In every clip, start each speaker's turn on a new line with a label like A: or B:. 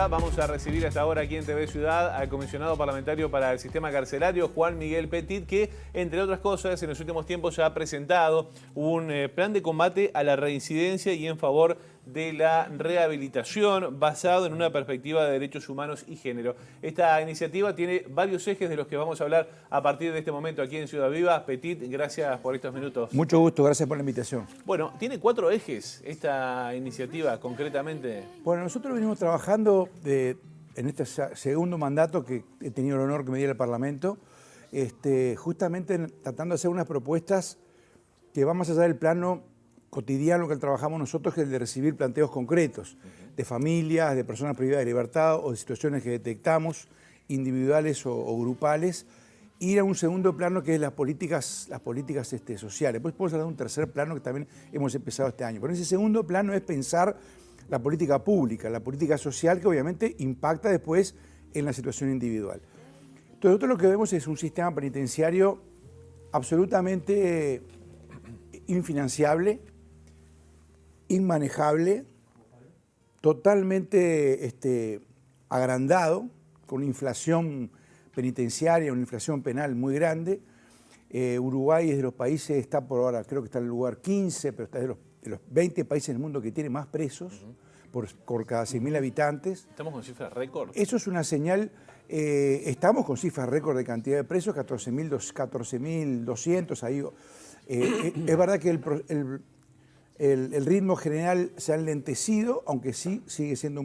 A: Vamos a recibir hasta ahora aquí en TV Ciudad al comisionado parlamentario para el sistema carcelario, Juan Miguel Petit, que, entre otras cosas, en los últimos tiempos ya ha presentado un plan de combate a la reincidencia y en favor de la rehabilitación basado en una perspectiva de derechos humanos y género. Esta iniciativa tiene varios ejes de los que vamos a hablar a partir de este momento aquí en Ciudad Viva. Petit, gracias por estos minutos.
B: Mucho gusto, gracias por la invitación.
A: Bueno, tiene 4 ejes esta iniciativa concretamente.
B: Bueno, nosotros venimos trabajando en este segundo mandato que he tenido el honor que me diera el Parlamento, justamente tratando de hacer unas propuestas que van más allá del plano cotidiano que trabajamos nosotros, que es el de recibir planteos concretos de familias, de personas privadas de libertad o de situaciones que detectamos, individuales o grupales, ir a un segundo plano que es las políticas sociales. Después podemos hablar de un tercer plano que también hemos empezado este año. Pero en ese segundo plano es pensar la política pública, la política social, que obviamente impacta después en la situación individual. Entonces, nosotros lo que vemos es un sistema penitenciario absolutamente infinanciable, inmanejable, totalmente agrandado, con una inflación penitenciaria, una inflación penal muy grande. Uruguay es de los países, está por ahora, creo que está en el lugar 15, pero está de los 20 países del mundo que tiene más presos por cada 100.000 habitantes.
A: ¿Estamos con cifras récord?
B: Eso es una señal. Estamos con cifras récord de cantidad de presos, 14.200 ahí. Es verdad que el ritmo general se ha enlentecido, aunque sí sigue siendo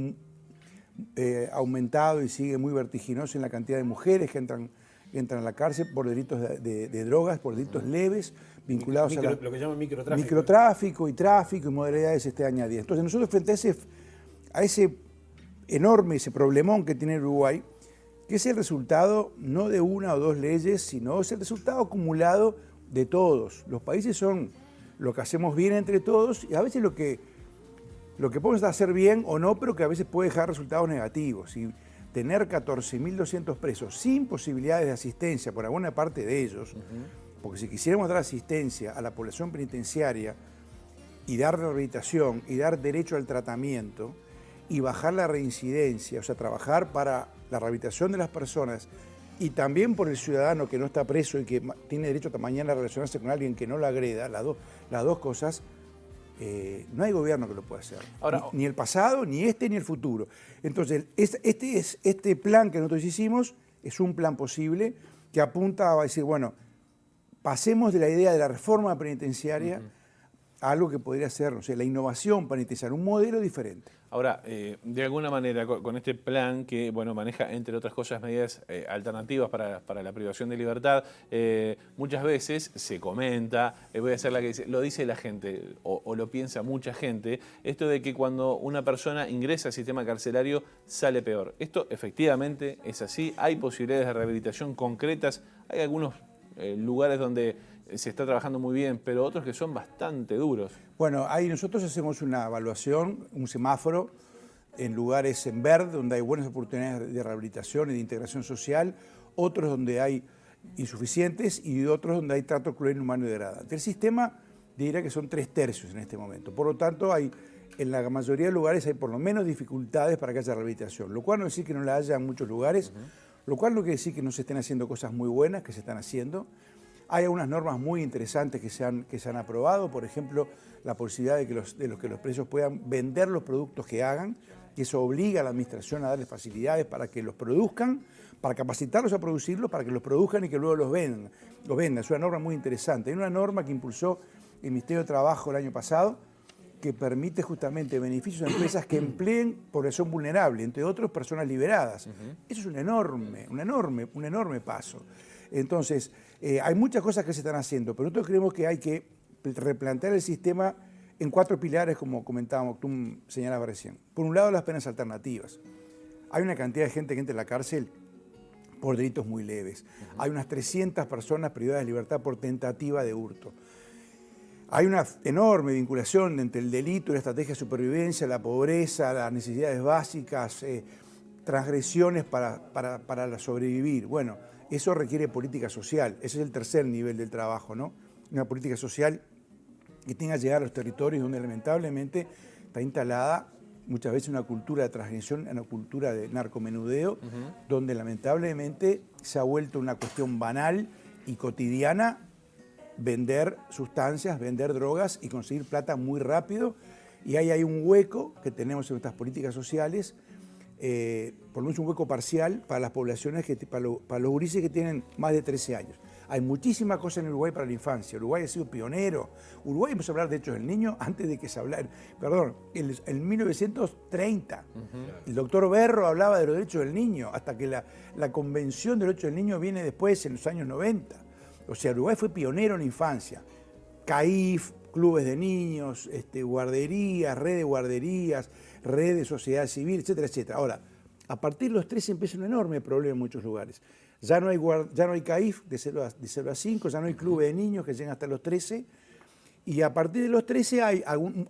B: aumentado y sigue muy vertiginoso en la cantidad de mujeres que entran a la cárcel por delitos de drogas, por delitos leves, vinculados a
C: lo que llaman microtráfico.
B: Microtráfico y tráfico y modalidades añadidas. Entonces nosotros frente a ese enorme, ese problemón que tiene Uruguay, que es el resultado no de una o dos leyes, sino es el resultado acumulado de todos. Los países son lo que hacemos bien entre todos y a veces lo que podemos hacer bien o no, pero que a veces puede dejar resultados negativos. Y tener 14.200 presos sin posibilidades de asistencia por alguna parte de ellos, porque si quisiéramos dar asistencia a la población penitenciaria y dar rehabilitación y dar derecho al tratamiento y bajar la reincidencia, o sea, trabajar para la rehabilitación de las personas y también por el ciudadano que no está preso y que tiene derecho a mañana a relacionarse con alguien que no lo agreda, las dos cosas, no hay gobierno que lo pueda hacer. Ahora, ni el pasado, ni ni el futuro. Entonces, este plan que nosotros hicimos es un plan posible que apunta a decir, bueno, pasemos de la idea de la reforma penitenciaria a algo que podría ser, no sé, la innovación penitenciaria, un modelo diferente.
A: Ahora, de alguna manera, con este plan que, bueno, maneja, entre otras cosas, medidas alternativas para la privación de libertad, muchas veces se comenta, voy a hacer la que dice, lo dice la gente, o lo piensa mucha gente, esto de que cuando una persona ingresa al sistema carcelario sale peor. Esto efectivamente es así, hay posibilidades de rehabilitación concretas, hay algunos lugares donde se está trabajando muy bien, pero otros que son bastante duros.
B: Bueno, ahí nosotros hacemos una evaluación, un semáforo, en lugares en verde, donde hay buenas oportunidades de rehabilitación y de integración social, otros donde hay insuficientes y otros donde hay trato cruel, inhumano y degradante. El sistema diría que son 3/3 en este momento. Por lo tanto, en la mayoría de lugares hay por lo menos dificultades para que haya rehabilitación, lo cual no quiere decir que no la haya en muchos lugares, lo cual no quiere decir que no se estén haciendo cosas muy buenas, que se están haciendo. Hay algunas normas muy interesantes que se han aprobado, por ejemplo, la posibilidad de que los presos puedan vender los productos que hagan, y eso obliga a la administración a darles facilidades para que los produzcan, para capacitarlos a producirlos, para que los produzcan y que luego los vendan. Es una norma muy interesante. Hay una norma que impulsó el Ministerio de Trabajo el año pasado que permite justamente beneficios a empresas que empleen población vulnerable, entre otros personas liberadas. Eso es un enorme paso. Entonces, hay muchas cosas que se están haciendo, pero nosotros creemos que hay que replantear el sistema en 4 pilares, como comentábamos, tú señalabas recién. Por un lado, las penas alternativas. Hay una cantidad de gente que entra en la cárcel por delitos muy leves. Hay unas 300 personas privadas de libertad por tentativa de hurto. Hay una enorme vinculación entre el delito y la estrategia de supervivencia, la pobreza, las necesidades básicas, transgresiones para sobrevivir. Bueno, eso requiere política social. Ese es el tercer nivel del trabajo, ¿no? Una política social que tenga que llegar a los territorios donde lamentablemente está instalada muchas veces una cultura de transgresión, una cultura de narcomenudeo, donde lamentablemente se ha vuelto una cuestión banal y cotidiana vender sustancias, vender drogas y conseguir plata muy rápido. Y ahí hay un hueco que tenemos en nuestras políticas sociales, por lo menos un hueco parcial para las poblaciones, para los gurises que tienen más de 13 años. Hay muchísimas cosas en Uruguay para la infancia. Uruguay ha sido pionero. Uruguay empezó a hablar de derechos del niño antes de que se hablara, perdón, en 1930. El doctor Berro hablaba de los derechos del niño, hasta que la Convención de los Derechos del Niño viene después, en los años 90. O sea, Uruguay fue pionero en la infancia. CAIF, clubes de niños, guarderías, red de guarderías, red de sociedad civil, etcétera, etcétera. Ahora, a partir de los 13 empieza un enorme problema en muchos lugares. Ya no hay CAIF de 0 a 5, ya no hay clubes de niños que llegan hasta los 13. Y a partir de los 13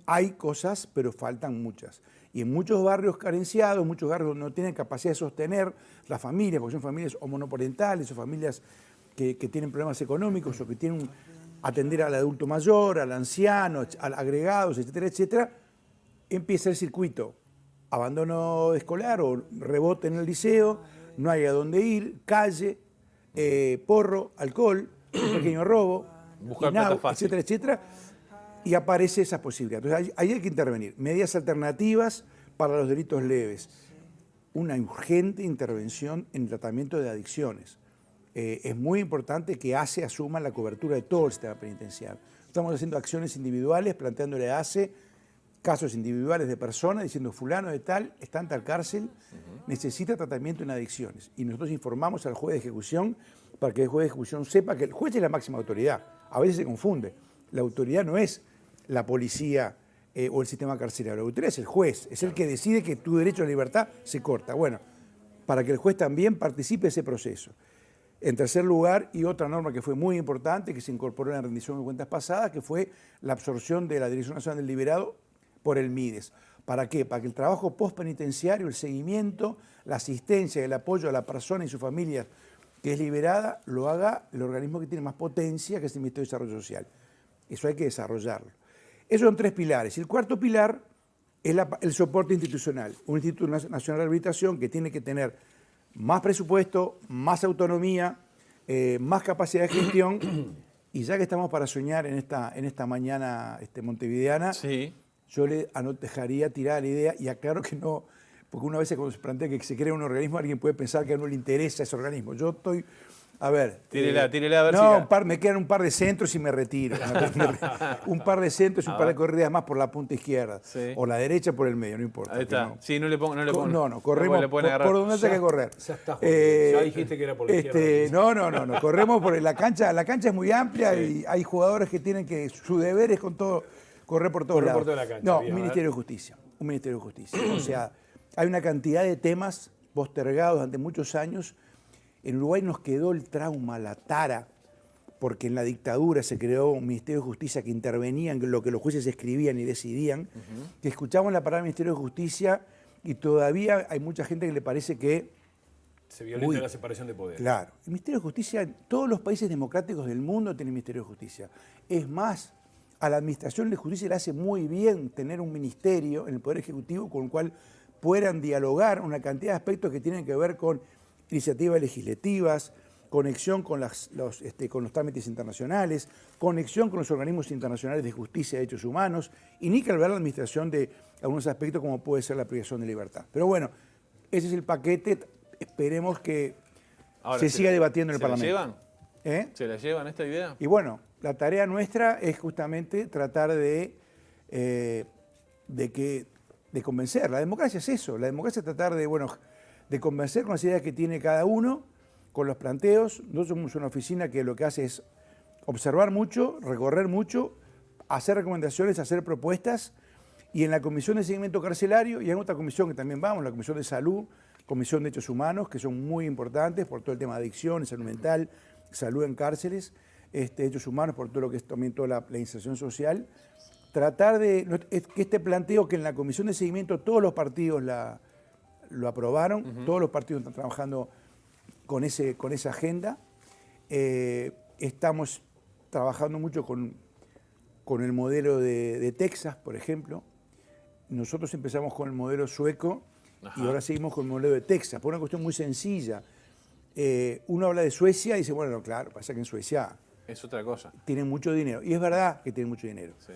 B: hay cosas, pero faltan muchas. Y en muchos barrios carenciados, muchos barrios donde no tienen capacidad de sostener las familias, porque son familias o monoparentales o familias que tienen problemas económicos o que tienen atender al adulto mayor, al anciano, al agregados, etcétera, etcétera, empieza el circuito. Abandono escolar o rebote en el liceo, no hay a dónde ir, calle, porro, alcohol, un pequeño robo,
A: buscar plata fácil,
B: etcétera, etcétera, y aparece esa posibilidad. Entonces ahí hay que intervenir. Medidas alternativas para los delitos leves. Una urgente intervención en el tratamiento de adicciones. Es muy importante que ACE asuma la cobertura de todo el sistema penitenciario. Estamos haciendo acciones individuales, planteándole a ACE casos individuales de personas, diciendo fulano de tal, está en tal cárcel, necesita tratamiento en adicciones. Y nosotros informamos al juez de ejecución para que el juez de ejecución sepa que el juez es la máxima autoridad. A veces se confunde. La autoridad no es la policía o el sistema carcelario, la autoridad es el juez, es el que decide que tu derecho a la libertad se corta. Bueno, para que el juez también participe de ese proceso. En tercer lugar, y otra norma que fue muy importante, que se incorporó en la rendición de cuentas pasada, que fue la absorción de la Dirección Nacional del Liberado por el MIDES. ¿Para qué? Para que el trabajo postpenitenciario, el seguimiento, la asistencia, el apoyo a la persona y su familia que es liberada, lo haga el organismo que tiene más potencia, que es el Ministerio de Desarrollo Social. Eso hay que desarrollarlo. Esos son tres pilares. Y el cuarto pilar es el soporte institucional. Un Instituto Nacional de Rehabilitación que tiene que tener más presupuesto, más autonomía, más capacidad de gestión. Y ya que estamos para soñar en esta mañana montevideana,
A: sí,
B: yo le dejaría tirada la idea, y aclaro que no, porque una vez cuando se plantea que se crea un organismo, alguien puede pensar que no le interesa ese organismo. Yo estoy, a ver...
A: Tírela a ver
B: no,
A: si...
B: me quedan un par de centros y me retiro. Un par de centros y un par de corridas más por la punta izquierda.
A: Sí.
B: O la derecha por el medio, no importa.
A: Ahí está.
B: No.
A: Sí, no le pongo.
B: No, corremos por donde haya que correr.
C: Ya está, ya dijiste que era por la izquierda.
B: No, corremos por la cancha. La cancha es muy amplia y hay jugadores que tienen que, su deber es con todo, correr por todos lados.
C: Por toda la cancha,
B: no,
C: bien,
B: un Ministerio de Justicia. O sea, hay una cantidad de temas postergados durante muchos años. En Uruguay nos quedó el trauma, la tara, porque en la dictadura se creó un Ministerio de Justicia que intervenía en lo que los jueces escribían y decidían, que escuchamos la palabra Ministerio de Justicia y todavía hay mucha gente que le parece que...
C: Se violenta la separación de poderes.
B: Claro. El Ministerio de Justicia, en todos los países democráticos del mundo tienen Ministerio de Justicia. Es más, a la Administración de Justicia le hace muy bien tener un ministerio en el Poder Ejecutivo con el cual puedan dialogar una cantidad de aspectos que tienen que ver con iniciativas legislativas, conexión con los trámites internacionales, conexión con los organismos internacionales de justicia y derechos humanos, y ni que hablar de la administración de algunos aspectos como puede ser la privación de libertad. Pero bueno, ese es el paquete, esperemos que
A: Ahora,
B: se siga debatiendo en el Parlamento.
A: ¿Se la llevan? ¿Se la llevan esta idea?
B: Y bueno, la tarea nuestra es justamente tratar de convencer. La democracia es eso, la democracia es tratar de convencer con las ideas que tiene cada uno, con los planteos. Nosotros somos una oficina que lo que hace es observar mucho, recorrer mucho, hacer recomendaciones, hacer propuestas, y en la Comisión de Seguimiento Carcelario, y en otra comisión que también vamos, la Comisión de Salud, Comisión de Derechos Humanos, que son muy importantes por todo el tema de adicciones, salud mental, salud en cárceles, derechos humanos, por todo lo que es también toda la inserción social. Tratar de que este planteo que en la Comisión de Seguimiento todos los partidos lo aprobaron, todos los partidos están trabajando con esa agenda. Estamos trabajando mucho con el modelo de Texas, por ejemplo. nosotros empezamos con el modelo sueco.
A: Ajá.
B: Y ahora seguimos con el modelo de Texas, por una cuestión muy sencilla. Uno habla de Suecia y dice, bueno, claro, pasa que en Suecia
A: es otra cosa.
B: Tienen mucho dinero. Y es verdad que tienen mucho dinero. Sí.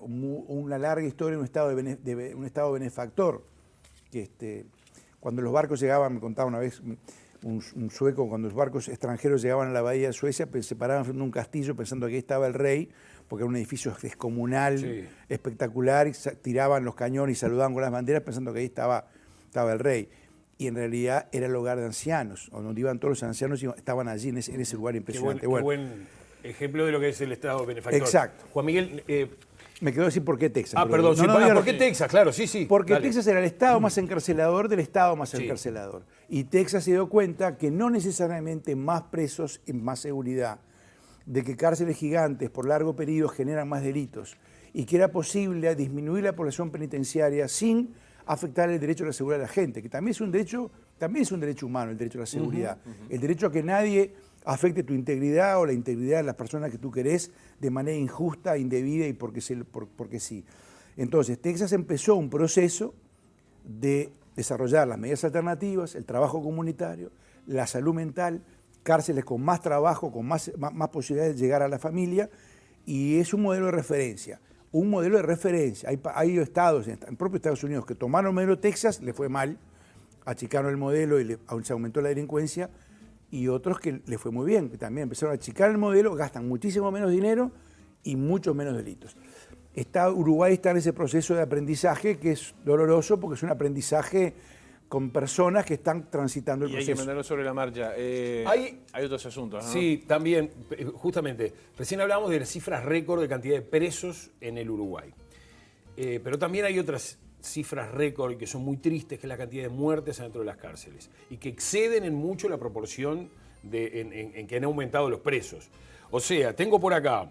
B: Una larga historia en un estado benefactor. Cuando los barcos llegaban, me contaba una vez un sueco, cuando los barcos extranjeros llegaban a la bahía de Suecia, se paraban frente a un castillo pensando que ahí estaba el rey, porque era un edificio descomunal, sí, espectacular, y tiraban los cañones y saludaban con las banderas pensando que ahí estaba el rey. Y en realidad era el hogar de ancianos, donde iban todos los ancianos y estaban allí en ese lugar impresionante.
C: Qué buen ejemplo de lo que es el Estado benefactor.
B: Exacto.
C: Juan Miguel...
B: me quedó decir por qué Texas.
C: Perdón, sí, ¿por qué Texas? Claro, sí.
B: Porque dale. Texas era el estado más encarcelador del estado más encarcelador. Y Texas se dio cuenta que no necesariamente más presos y más seguridad, de que cárceles gigantes por largo periodo generan más delitos y que era posible disminuir la población penitenciaria sin afectar el derecho a la seguridad de la gente, que también es un derecho humano, el derecho a la seguridad. El derecho a que nadie afecte tu integridad o la integridad de las personas que tú querés de manera injusta, indebida y porque sí. Entonces, Texas empezó un proceso de desarrollar las medidas alternativas, el trabajo comunitario, la salud mental, cárceles con más trabajo, con más posibilidades de llegar a la familia, y es un modelo de referencia. Un modelo de referencia. Hay estados, en el propio Estados Unidos, que tomaron el modelo Texas, le fue mal, achicaron el modelo y se aumentó la delincuencia, y otros que le fue muy bien, que también empezaron a achicar el modelo, gastan muchísimo menos dinero y mucho menos delitos. Uruguay está en ese proceso de aprendizaje que es doloroso porque es un aprendizaje con personas que están transitando el proceso.
A: Y hay que mandarlo sobre la marcha. Hay otros asuntos, ¿no?
C: Sí, también, justamente, recién hablábamos de las cifras récord de cantidad de presos en el Uruguay. Pero también hay otras cifras récord que son muy tristes, que es la cantidad de muertes dentro de las cárceles y que exceden en mucho la proporción en que han aumentado los presos. O sea, tengo por acá,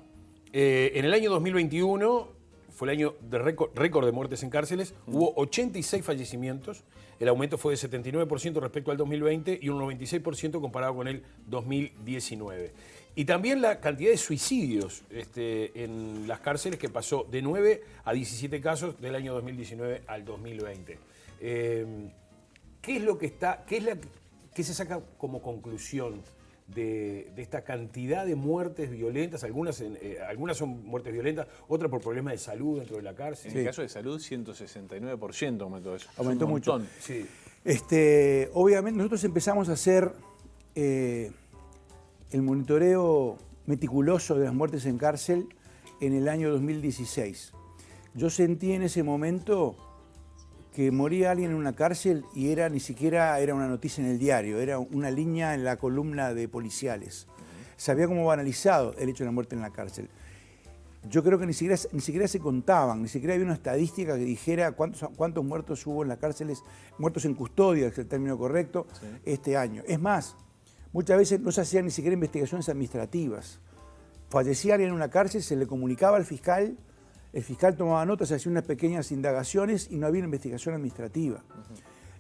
C: en el año 2021, fue el año de récord de muertes en cárceles, hubo 86 fallecimientos, el aumento fue de 79% respecto al 2020 y un 96% comparado con el 2019. Y también la cantidad de suicidios en las cárceles, que pasó de 9 a 17 casos del año 2019 al 2020. ¿Qué se saca como conclusión de esta cantidad de muertes violentas? Algunas son muertes violentas, otras por problemas de salud dentro de la cárcel.
A: En el caso de salud, 169% aumentó eso.
B: Aumentó mucho.
A: Sí.
B: Obviamente nosotros empezamos a hacer el monitoreo meticuloso de las muertes en cárcel en el año 2016. Yo sentí en ese momento que moría alguien en una cárcel y ni siquiera era una noticia en el diario, era una línea en la columna de policiales. Se había como banalizado el hecho de la muerte en la cárcel. Yo creo que ni siquiera se contaban, ni siquiera había una estadística que dijera cuántos muertos hubo en las cárceles, muertos en custodia, que es el término correcto, este año. Es más, muchas veces no se hacían ni siquiera investigaciones administrativas. Fallecía alguien en una cárcel, se le comunicaba al fiscal, el fiscal tomaba notas, se hacían unas pequeñas indagaciones y no había una investigación administrativa.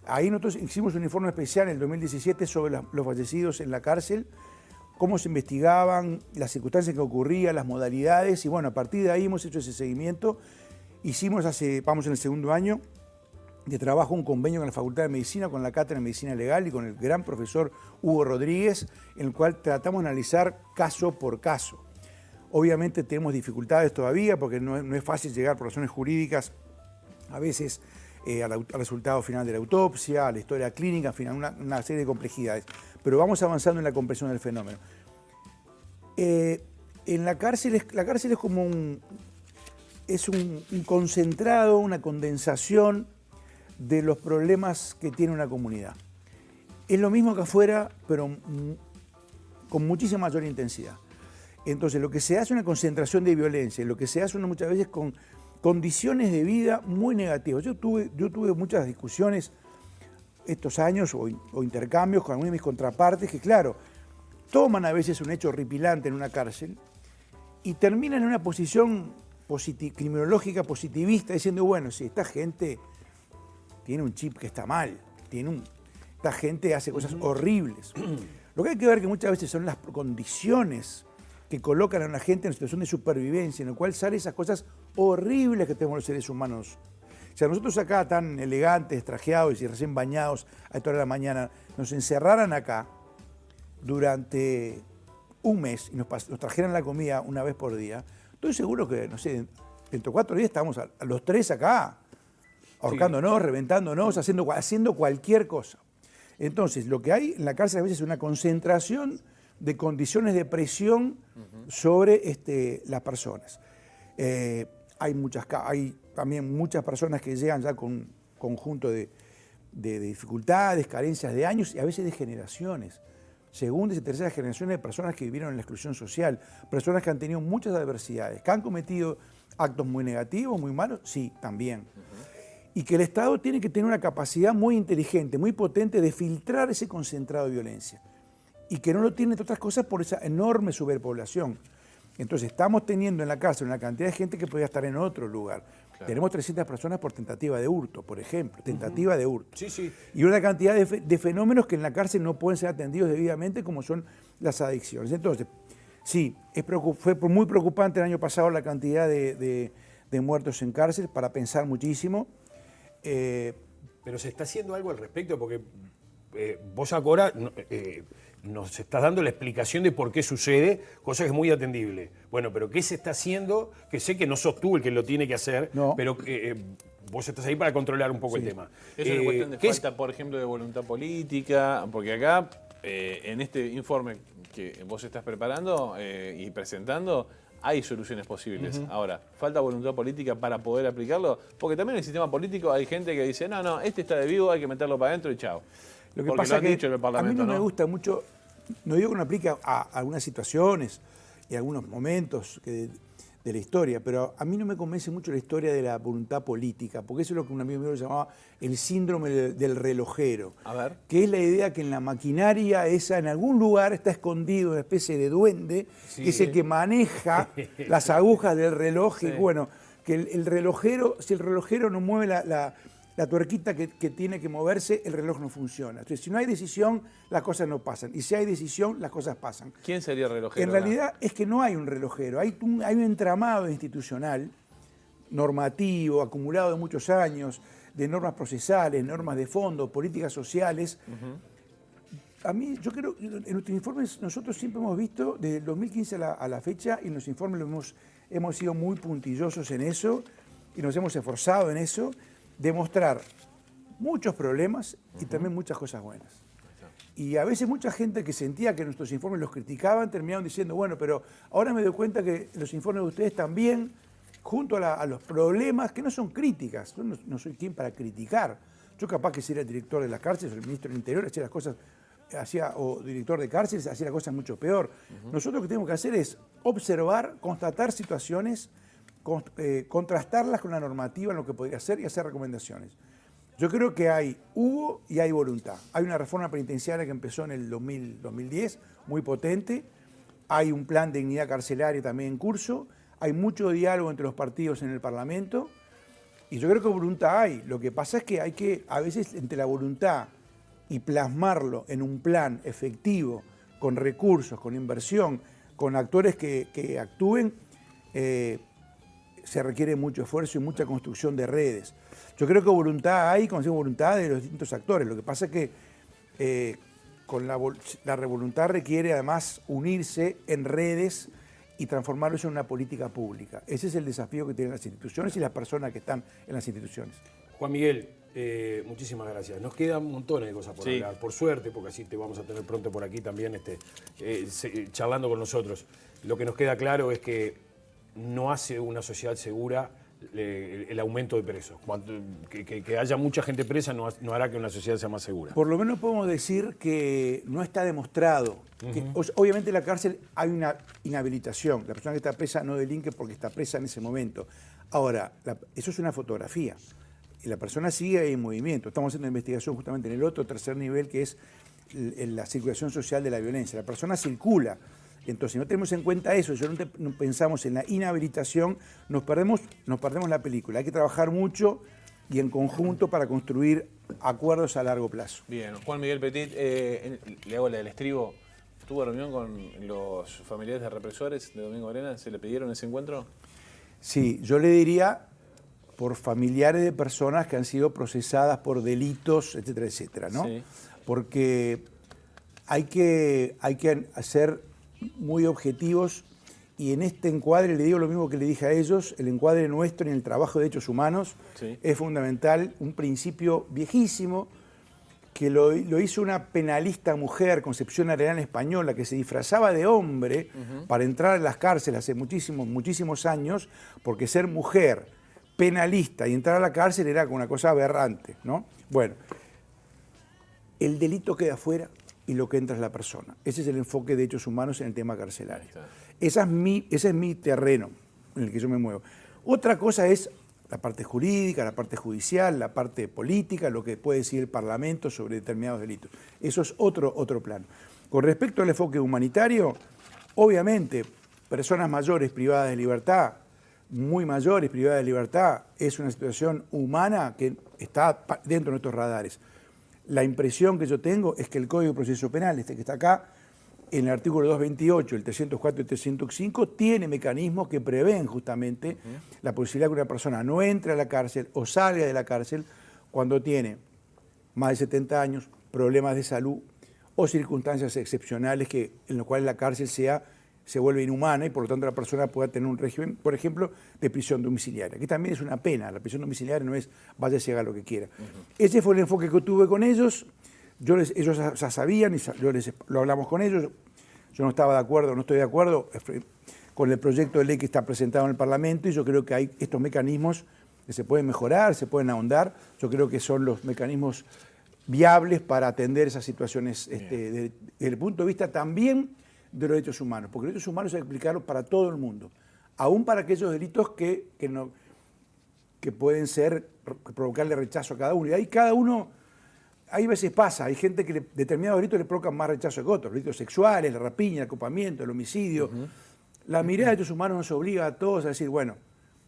B: Ahí nosotros hicimos un informe especial en el 2017 sobre los fallecidos en la cárcel, cómo se investigaban, las circunstancias que ocurrían, las modalidades, y bueno, a partir de ahí hemos hecho ese seguimiento. Vamos en el segundo año de trabajo, un convenio con la Facultad de Medicina, con la Cátedra de Medicina Legal y con el gran profesor Hugo Rodríguez, en el cual tratamos de analizar caso por caso. Obviamente tenemos dificultades todavía porque no es fácil llegar por razones jurídicas a veces al resultado final de la autopsia, a la historia clínica, al final una serie de complejidades. Pero vamos avanzando en la comprensión del fenómeno. En la cárcel es como un concentrado, una condensación de los problemas que tiene una comunidad. Es lo mismo que afuera, pero con muchísima mayor intensidad. Entonces, lo que se hace es una concentración de violencia, lo que se hace muchas veces con condiciones de vida muy negativas. Yo tuve muchas discusiones estos años o intercambios con algunas de mis contrapartes que, claro, toman a veces un hecho horripilante en una cárcel y terminan en una posición criminológica positivista diciendo, bueno, si esta gente tiene un chip que está mal, esta gente hace cosas horribles. Lo que hay que ver que muchas veces son las condiciones que colocan a una gente en una situación de supervivencia, en la cual salen esas cosas horribles que tenemos los seres humanos. O sea, nosotros acá tan elegantes, trajeados y recién bañados a esta hora de la mañana, nos encerraran acá durante un mes y nos trajeran la comida una vez por día, estoy seguro que, no sé, dentro de 4 días estamos a los 3 acá, ahorcándonos, reventándonos, haciendo cualquier cosa. Entonces, lo que hay en la cárcel a veces es una concentración de condiciones de presión sobre las personas. Hay también muchas personas que llegan ya con un conjunto de dificultades, carencias de años y a veces de generaciones. Segundas y terceras generaciones de personas que vivieron en la exclusión social, personas que han tenido muchas adversidades, que han cometido actos muy negativos, muy malos, sí, también. Y que el Estado tiene que tener una capacidad muy inteligente, muy potente de filtrar ese concentrado de violencia. Y que no lo tiene, entre otras cosas, por esa enorme superpoblación. Entonces, estamos teniendo en la cárcel una cantidad de gente que podría estar en otro lugar. Claro. Tenemos 300 personas por tentativa de hurto, por ejemplo, tentativa de hurto.
C: Sí, sí.
B: Y una cantidad de fenómenos que en la cárcel no pueden ser atendidos debidamente, como son las adicciones. Entonces, sí, fue muy preocupante el año pasado la cantidad de muertos en cárcel, para pensar muchísimo.
C: Pero se está haciendo algo al respecto, porque vos ahora nos estás dando la explicación de por qué sucede, cosa que es muy atendible. Bueno, pero ¿qué se está haciendo? Que sé que no sos tú el que lo tiene que hacer,
B: no.
C: Pero vos estás ahí para controlar un poco el tema.
A: Es una cuestión de falta, por ejemplo, de voluntad política, porque acá, en este informe que vos estás preparando y presentando, hay soluciones posibles. Ahora, falta voluntad política para poder aplicarlo, porque también en el sistema político hay gente que dice, no, este está de vivo, hay que meterlo para adentro y chao.
B: Lo que
A: porque
B: pasa
A: lo han
B: que
A: dicho en el Parlamento,
B: a mí no me gusta mucho, no digo que no aplique a algunas situaciones y algunos momentos de la historia, pero a mí no me convence mucho la historia de la voluntad política, porque eso es lo que un amigo mío llamaba el síndrome del relojero.
A: A ver.
B: Que es la idea que en la maquinaria esa, en algún lugar, está escondido una especie de duende,
C: Sí.
B: que es el que maneja las agujas del reloj.
A: Sí.
B: Y bueno, que el relojero, si el relojero no mueve la tuerquita que tiene que moverse, el reloj no funciona. Entonces, si no hay decisión, las cosas no pasan. Y si hay decisión, las cosas pasan.
A: ¿Quién sería el relojero?
B: En realidad es que no hay un relojero, hay un entramado institucional, normativo, acumulado de muchos años, de normas procesales, normas de fondo, políticas sociales. A mí, yo creo, en nuestros informes nosotros siempre hemos visto, desde el 2015 a la fecha, y en los informes hemos sido muy puntillosos en eso, y nos hemos esforzado en eso, demostrar muchos problemas y también muchas cosas buenas. Y a veces mucha gente que sentía que nuestros informes los criticaban terminaban diciendo, bueno, pero ahora me doy cuenta que los informes de ustedes también, junto a los problemas, que no son críticas, yo no soy quien para criticar. Yo capaz que si era el director de las cárceles o el ministro del Interior hacía las cosas, o director de cárceles, hacía las cosas mucho peor. Nosotros lo que tenemos que hacer es observar, constatar situaciones, contrastarlas con la normativa en lo que podría ser y hacer recomendaciones. Yo creo que hubo y hay voluntad. Hay una reforma penitenciaria que empezó en el 2010, muy potente. Hay un plan de dignidad carcelaria también en curso. Hay mucho diálogo entre los partidos en el Parlamento. Y yo creo que voluntad hay. Lo que pasa es que hay que, a veces, entre la voluntad y plasmarlo en un plan efectivo, con recursos, con inversión, con actores que actúen, se requiere mucho esfuerzo y mucha construcción de redes. Yo creo que voluntad hay, como decimos, voluntad de los distintos actores. Lo que pasa es que con la voluntad requiere además unirse en redes y transformarlo en una política pública. Ese es el desafío que tienen las instituciones y las personas que están en las instituciones.
C: Juan Miguel, muchísimas gracias. Nos quedan montones de cosas por hablar, por suerte, porque así te vamos a tener pronto por aquí también charlando con nosotros. Lo que nos queda claro es que no hace una sociedad segura el aumento de presos. Que haya mucha gente presa no hará que una sociedad sea más segura.
B: Por lo menos podemos decir que no está demostrado. Que, obviamente en la cárcel hay una inhabilitación. La persona que está presa no delinque porque está presa en ese momento. Ahora, eso es una fotografía. Y la persona sigue ahí en movimiento. Estamos haciendo investigación justamente en el otro tercer nivel, que es la circulación social de la violencia. La persona circula. Entonces, si no tenemos en cuenta eso, si no pensamos en la inhabilitación, nos perdemos la película. Hay que trabajar mucho y en conjunto para construir acuerdos a largo plazo.
A: Bien, Juan Miguel Petit, le hago la del estribo. ¿Tuvo reunión con los familiares de represores de Domingo Arena? ¿Se le pidieron ese encuentro?
B: Sí, yo le diría por familiares de personas que han sido procesadas por delitos, etcétera, etcétera, ¿no?
A: Sí.
B: Porque hay que ser muy objetivos y en este encuadre le digo lo mismo que le dije a ellos, el encuadre nuestro en el trabajo de derechos humanos
A: Sí.
B: es fundamental, un principio viejísimo que lo hizo una penalista mujer, Concepción Arenal española, que se disfrazaba de hombre para entrar a las cárceles hace muchísimos años, porque ser mujer, penalista y entrar a la cárcel era una cosa aberrante, ¿no? Bueno, el delito queda afuera y lo que entra es la persona. Ese es el enfoque de derechos humanos en el tema carcelario. Ese es mi terreno en el que yo me muevo. Otra cosa es la parte jurídica, la parte judicial, la parte política, lo que puede decir el Parlamento sobre determinados delitos. Eso es otro plano. Con respecto al enfoque humanitario, obviamente, personas mayores privadas de libertad, muy mayores privadas de libertad, es una situación humana que está dentro de nuestros radares. La impresión que yo tengo es que el Código de Proceso Penal, este que está acá, en el artículo 228, el 304 y el 305, tiene mecanismos que prevén justamente la posibilidad de que una persona no entre a la cárcel o salga de la cárcel cuando tiene más de 70 años, problemas de salud o circunstancias excepcionales en las cuales la cárcel se vuelve inhumana y por lo tanto la persona pueda tener un régimen, por ejemplo, de prisión domiciliaria, que también es una pena. La prisión domiciliaria no es vaya y haga lo que quiera. Ese fue el enfoque que tuve con ellos. Ellos ya sabían y lo hablamos con ellos. Yo no estaba de acuerdo, no estoy de acuerdo con el proyecto de ley que está presentado en el Parlamento y yo creo que hay estos mecanismos que se pueden mejorar, se pueden ahondar. Yo creo que son los mecanismos viables para atender esas situaciones desde el punto de vista también de los derechos humanos, porque los derechos humanos hay que aplicarlos para todo el mundo, aún para aquellos delitos que pueden provocarle rechazo a cada uno. Y ahí cada uno, hay veces pasa, hay gente que determinados delitos le provocan más rechazo que otros, delitos sexuales, la rapiña, el acopamiento, el homicidio. La mirada de derechos humanos nos obliga a todos a decir, bueno,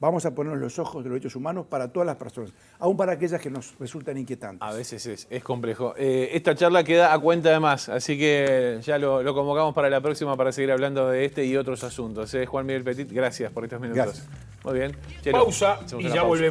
B: vamos a ponernos los ojos de los derechos humanos para todas las personas, aún para aquellas que nos resultan inquietantes.
A: A veces es complejo. Esta charla queda a cuenta de más, así que ya lo convocamos para la próxima para seguir hablando de este y otros asuntos. Juan Miguel Petit, gracias por estos minutos.
B: Gracias.
A: Muy bien. Chelo,
C: Pausa
A: hacemos
C: y
A: una
C: ya
A: pausa.
C: volvemos.